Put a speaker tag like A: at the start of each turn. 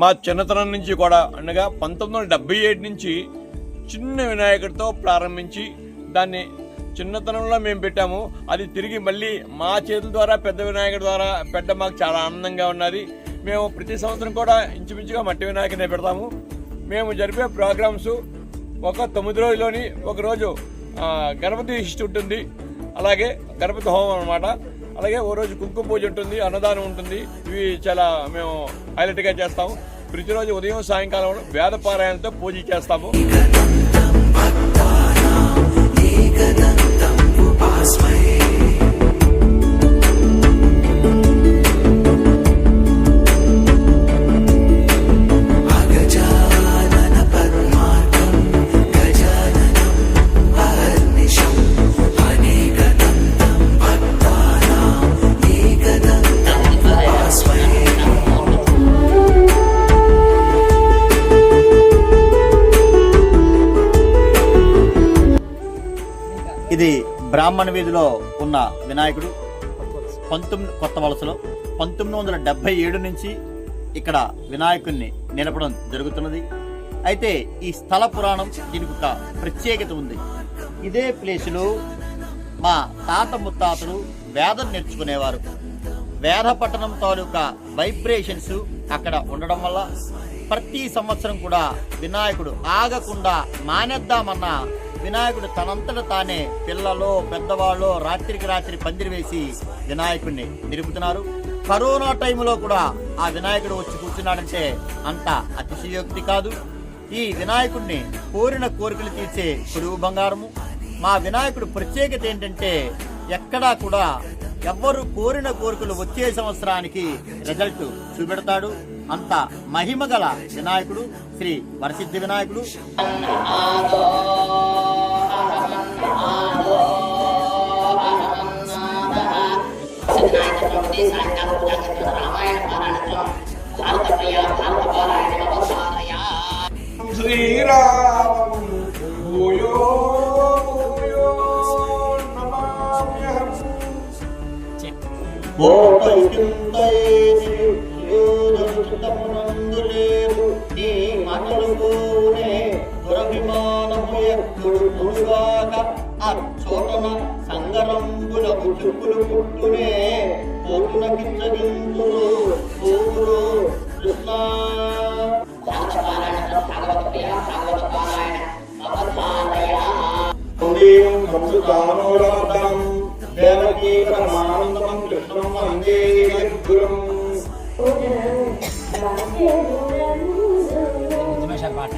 A: మా చిన్నతనం నుంచి కూడా అనగా 1977 నుంచి చిన్న వినాయకుడితో ప్రారంభించి దాన్ని చిన్నతనంలో మేము పెట్టాము. అది తిరిగి మళ్ళీ మా చేతుల ద్వారా పెద్ద వినాయకుడి ద్వారా పెట్టడం మాకు చాలా ఆనందంగా ఉన్నది. మేము ప్రతి సంవత్సరం కూడా ఇంచుమించుగా మట్టి వినాయకుడినే పెడతాము. మేము జరిపే ప్రోగ్రామ్స్ ఒక 9 రోజుల్లోని ఒక రోజు గణపతి ఇష్ట ఉంటుంది, అలాగే గణపతి హోమం అన్నమాట. అలాగే ఓ రోజు కుంకుమ పూజ ఉంటుంది, అన్నదానం ఉంటుంది. ఇవి చాలా మేము హైలైట్గా చేస్తాము. ప్రతిరోజు ఉదయం సాయంకాలం వేద పారాయణతో పూజ చేస్తాము.
B: ఇది బ్రాహ్మణ వీధిలో ఉన్న వినాయకుడు. కొత్త వలసలో 1977 నుంచి ఇక్కడ వినాయకుడిని నిలపడం జరుగుతున్నది. అయితే ఈ స్థల పురాణం దీనికి ఒక ప్రత్యేకత ఉంది. ఇదే ప్లేసులో మా తాత ముత్తాతలు వేదం నేర్చుకునేవారు. వేద పట్టణం తాలూకా వైబ్రేషన్స్ అక్కడ ఉండడం వల్ల ప్రతి సంవత్సరం కూడా వినాయకుడు ఆగకుండా మానేద్దామన్న వినాయకుడు తనంతట తానే పిల్లలు పెద్దవాళ్ళు రాత్రికి రాత్రి పందిరి వేసి వినాయకుడిని నిలుపుతున్నారు. కరోనా టైంలో కూడా ఆ వినాయకుడు వచ్చి కూర్చున్నాడంటే అంత అతిశయోక్తి కాదు. ఈ వినాయకుడిని కోరిన కోరికలు తీర్చే కొలువు బంగారము. మా వినాయకుడు ప్రత్యేకత ఏంటంటే ఎక్కడా కూడా ఎవ్వరు కోరిన కోరికలు వచ్చే సంవత్సరానికి రిజల్ట్ చూపెడతాడు. అంత మహిమగల వినాయకుడు శ్రీ వరసిద్ధి వినాయకుడు. సంగరంబులకు చుక్కులు పుట్టునే పోతునకించగింతులు పూలు కృష్ణ దేవకీ పరమానందం కృష్ణం వందే గురుం.
C: పాట